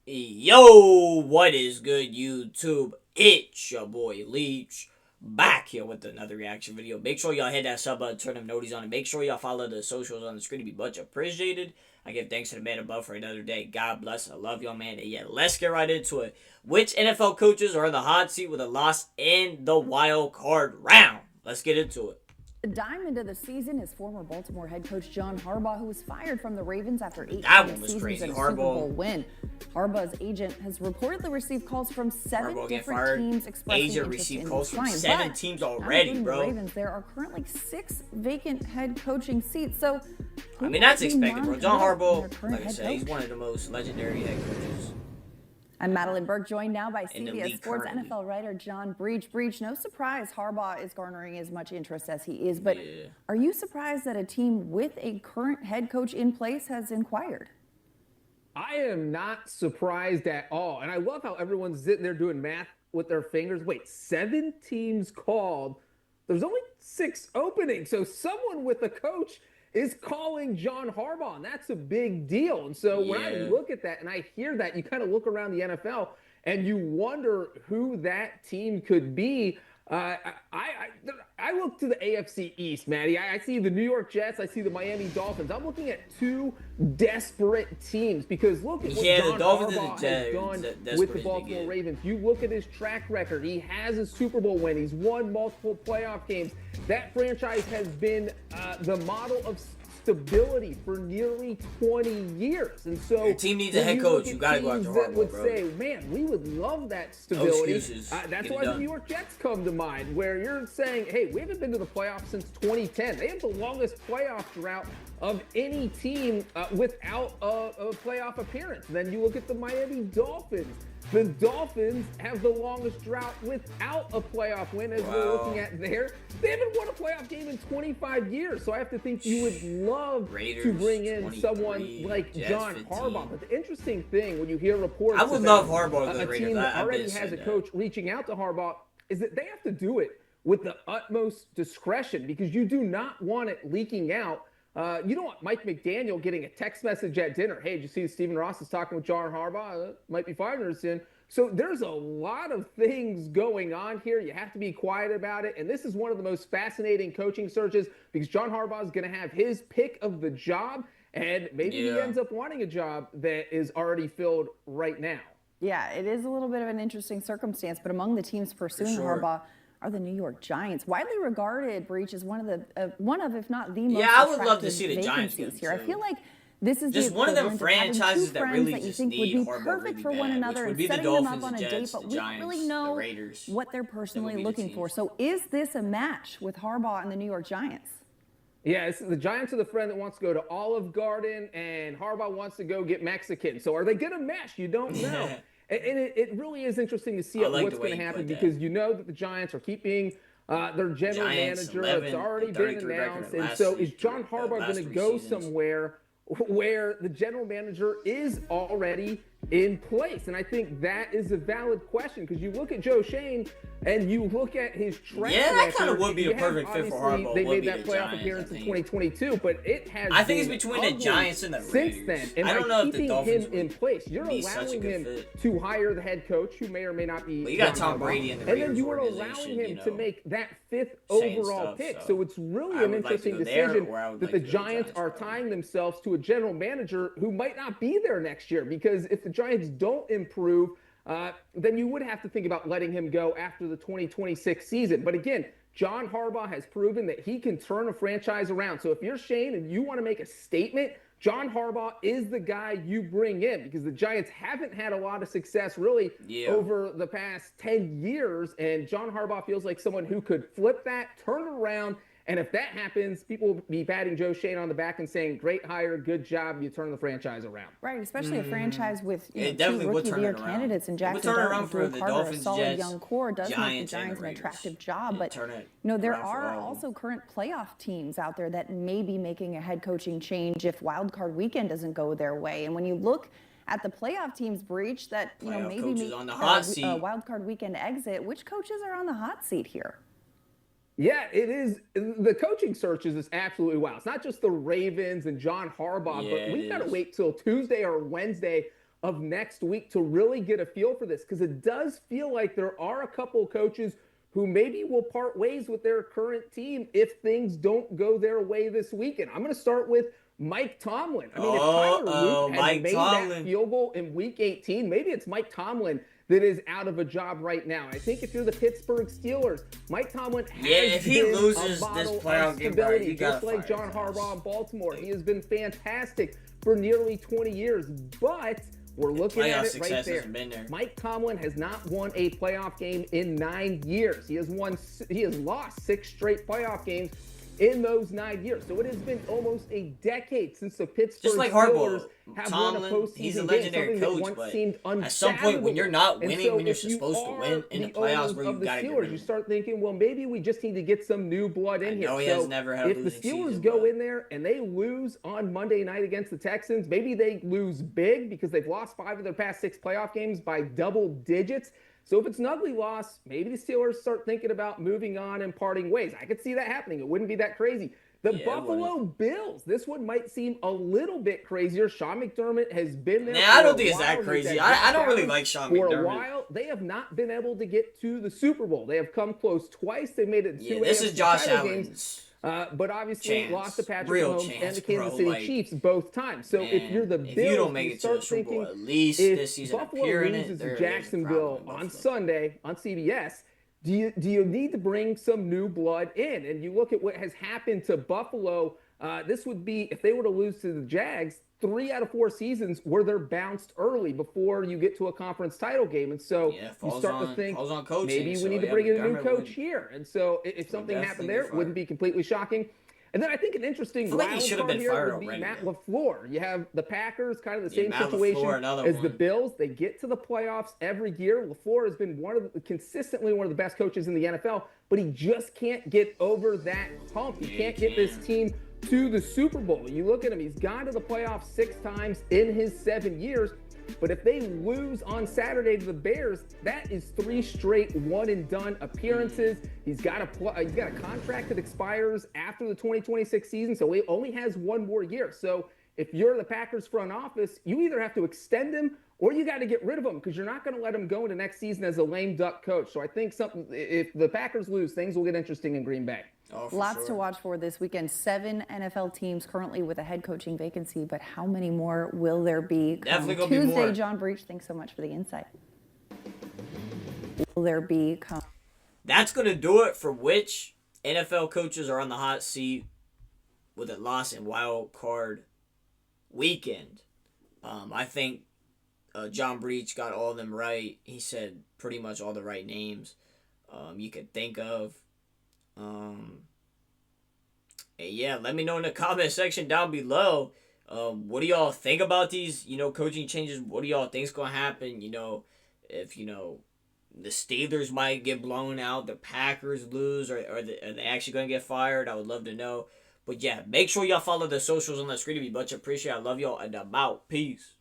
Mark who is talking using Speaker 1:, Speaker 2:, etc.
Speaker 1: Yo, what is good, YouTube? It's your boy Leach back here with another reaction video. Make sure y'all hit that sub button, turn them notifications on, and make sure y'all follow the socials on the screen to be much appreciated. I give thanks to the man above for another day. God bless. I love y'all, man. And yeah, let's get right into it. Which NFL coaches are in the hot seat with a loss in the wild card round? Let's get into it.
Speaker 2: The diamond of the season is former Baltimore head coach John Harbaugh, who was fired from the Ravens after 18
Speaker 1: That one was
Speaker 2: seasons
Speaker 1: crazy.
Speaker 2: and a Super Bowl win. Harbaugh's agent has reportedly received calls from seven different teams expressing
Speaker 1: Agent
Speaker 2: interest
Speaker 1: received
Speaker 2: in
Speaker 1: calls
Speaker 2: the
Speaker 1: from
Speaker 2: sign.
Speaker 1: seven
Speaker 2: But,
Speaker 1: teams already, bro.
Speaker 2: The Ravens, there are currently 6 vacant head coaching seats. So,
Speaker 1: I mean, that's expected, bro. John Harbaugh,
Speaker 2: like
Speaker 1: I said, he's one of the most legendary head coaches.
Speaker 2: I'm Madeline Burke, joined now by CBS Sports
Speaker 1: currently.
Speaker 2: NFL writer John Breach. Breach, no surprise Harbaugh is garnering as much interest as he is, but are you surprised that a team with a current head coach in place has inquired?
Speaker 3: I am not surprised at all. And I love how everyone's sitting there doing math with their fingers. Wait, 7 teams called. There's only 6 openings. So someone with a coach is calling John Harbaugh, and that's a big deal. And so when I look at that and I hear that, you kind of look around the NFL and you wonder who that team could be. I look to the AFC East, Maddie. I see the New York Jets. I see the Miami Dolphins. I'm looking at 2 desperate teams because look at what John Harbaugh has done with the Baltimore Ravens. You look at his track record. He has a Super Bowl win. He's won multiple playoff games. That franchise has been the model of stability for nearly 20 years. And so
Speaker 1: your team needs a head coach. You got to go after Harbaugh,
Speaker 3: would
Speaker 1: bro.
Speaker 3: say, man, we would love that stability.
Speaker 1: No excuses.
Speaker 3: That's why the New York Jets come to mind, where you're saying, hey, we haven't been to the playoffs since 2010. They have the longest playoff drought of any team without a playoff appearance. Then you look at the Miami Dolphins. The Dolphins have the longest drought without a playoff win, as we're looking at there. They haven't won a playoff game in 25 years, so I have to think you would love to bring in someone like John Harbaugh. But the interesting thing, when you hear reports
Speaker 1: I would love Harbaugh to the Raiders.
Speaker 3: A team that already has a coach reaching out to Harbaugh, is that they have to do it with the utmost discretion, because you do not want it leaking out. You don't want Mike McDaniel getting a text message at dinner. Hey, did you see Stephen Ross is talking with John Harbaugh? Might be 5 minutes in. So there's a lot of things going on here. You have to be quiet about it. And this is one of the most fascinating coaching searches, because John Harbaugh is going to have his pick of the job. And maybe he ends up wanting a job that is already filled right now.
Speaker 2: Yeah, it is a little bit of an interesting circumstance. But among the teams pursuing Harbaugh are the New York Giants, widely regarded, Breach, as one of, if not the most.
Speaker 1: Yeah, I would love to see the Giants
Speaker 2: here. I feel like this is
Speaker 1: just one of them franchises that really
Speaker 2: that you
Speaker 1: just
Speaker 2: think
Speaker 1: need
Speaker 2: would be
Speaker 1: Harbaugh
Speaker 2: perfect
Speaker 1: really
Speaker 2: for one
Speaker 1: bad,
Speaker 2: another and
Speaker 1: the
Speaker 2: setting them up on a date, but we don't really know what they're personally looking for. So is this a match with Harbaugh and the New York Giants?
Speaker 3: Yeah, the Giants are the friend that wants to go to Olive Garden, and Harbaugh wants to go get Mexican. So are they going to mesh? You don't know. And it really is interesting to see what's going to happen, because you know that the Giants are keeping their general manager. It's already been announced. And so is John Harbaugh going to go somewhere where the general manager is already in place? And I think that is a valid question, because you look at Joe Shane and you look at his track record.
Speaker 1: Yeah, that kind of would be a perfect fit for Harbaugh.
Speaker 3: They made that playoff appearance in 2022, but it has
Speaker 1: I think it's between the Giants and the Raiders.
Speaker 3: Since then, and
Speaker 1: I don't know if the Dolphins
Speaker 3: him in place, you're allowing him to hire the head coach, who may or may not be.
Speaker 1: Well, you got Tom Brady in the Raiders,
Speaker 3: and then you are allowing him to make that 5th overall pick. So it's really an interesting decision that the Giants are tying themselves to a general manager who might not be there next year, because if the Giants don't improve, then you would have to think about letting him go after the 2026 season. But again, John Harbaugh has proven that he can turn a franchise around. So if you're Shane and you want to make a statement, John Harbaugh is the guy you bring in, because the Giants haven't had a lot of success really over the past 10 years. And John Harbaugh feels like someone who could flip that, turn it around. And if that happens, people will be patting Joe Shane on the back and saying, great hire, good job, you turn the franchise around.
Speaker 2: Right, especially a franchise with 2 Rookie of the Year candidates in Jackson Dart and Drew Carter, a solid young core, does make the Giants an attractive job. But there are also current playoff teams out there that may be making a head coaching change if Wild Card Weekend doesn't go their way. And when you look at the playoff teams, Breach, that maybe make a Wild Card Weekend exit, which coaches are on the hot seat here?
Speaker 3: Yeah, it is. The coaching searches is absolutely wild. It's not just the Ravens and John Harbaugh, but we've got to wait till Tuesday or Wednesday of next week to really get a feel for this, because it does feel like there are a couple of coaches who maybe will part ways with their current team if things don't go their way this weekend. I'm going to start with Mike Tomlin. I mean, if Tyler Luke had made that field goal in Week 18, maybe it's Mike Tomlin that is out of a job right now. I think if you're the Pittsburgh Steelers, Mike Tomlin has
Speaker 1: if he
Speaker 3: been
Speaker 1: loses
Speaker 3: a model
Speaker 1: this playoff
Speaker 3: of
Speaker 1: game,
Speaker 3: stability,
Speaker 1: you
Speaker 3: just
Speaker 1: gotta
Speaker 3: like
Speaker 1: fire
Speaker 3: John
Speaker 1: his
Speaker 3: Harbaugh
Speaker 1: ass.
Speaker 3: in Baltimore. He has been fantastic for nearly 20 years, but we're looking at it right there. Mike Tomlin has not won a playoff game in 9 years. He has lost 6 straight playoff games in those 9 years. So it has been almost a decade since the Pittsburgh Steelers have won a postseason
Speaker 1: he's a legendary
Speaker 3: game,
Speaker 1: coach,
Speaker 3: that once
Speaker 1: but
Speaker 3: seemed
Speaker 1: at some point when you're not winning,
Speaker 3: so
Speaker 1: when you're supposed to win in the playoffs, where you got to get rid of
Speaker 3: you start thinking, well, maybe we just need to get some new blood in here.
Speaker 1: He has never had a
Speaker 3: if the Steelers go in there and they lose on Monday night against the Texans, maybe they lose big because they've lost 5 of their past 6 playoff games by double digits. So if it's an ugly loss, maybe the Steelers start thinking about moving on and parting ways. I could see that happening. It wouldn't be that crazy. The Buffalo Bills, this one might seem a little bit crazier. Sean McDermott has been there.
Speaker 1: I don't think it's that crazy. I don't really like Sean McDermott.
Speaker 3: For a while, they have not been able to get to the Super Bowl. They have come close twice. They made it 2
Speaker 1: this is Josh Allen's
Speaker 3: games. But obviously lost to Patrick Mahomes and the Kansas
Speaker 1: City
Speaker 3: Chiefs both times. So if you're the Bills,
Speaker 1: you don't make it to the Super Bowl, at least this season,
Speaker 3: Buffalo loses to Jacksonville on Sunday on CBS, do you need to bring some new blood in? And you look at what has happened to Buffalo. This would be, if they were to lose to the Jags, 3 out of 4 seasons where they're bounced early before you get to a conference title game. And so you start to think maybe we need to bring in a new coach here. And so if something happened there, it wouldn't be completely shocking. And then I think an interesting wild card here would be Matt LaFleur. You have the Packers, kind of the same situation as the Bills. They get to the playoffs every year. LaFleur has been consistently one of the best coaches in the NFL, but he just can't get over that hump. He can't get this team to the Super Bowl. You look at him, he's gone to the playoffs 6 times in his 7 years. But if they lose on Saturday to the Bears, that is 3 straight one-and-done appearances. He's got a contract that expires after the 2026 season, so he only has 1 more year. So if you're the Packers front office, you either have to extend him or you got to get rid of him, because you're not going to let him go into next season as a lame duck coach. So I think if the Packers lose, things will get interesting in Green Bay.
Speaker 2: Lots to watch for this weekend. 7 NFL teams currently with a head coaching vacancy, but how many more will there be?
Speaker 1: Definitely going
Speaker 2: to
Speaker 1: be more.
Speaker 2: Tuesday, John Breach, thanks so much for the insight. Will there be?
Speaker 1: That's going to do it for which NFL coaches are on the hot seat with a loss in wild card weekend. I think John Breach got all of them right. He said pretty much all the right names you could think of. Yeah, let me know in the comment section down below. What do y'all think about these, coaching changes? What do y'all think's gonna happen? If the Steelers might get blown out, the Packers lose, or are they actually gonna get fired? I would love to know. But yeah, make sure y'all follow the socials on the screen to be much appreciated. I love y'all and I'm out. Peace.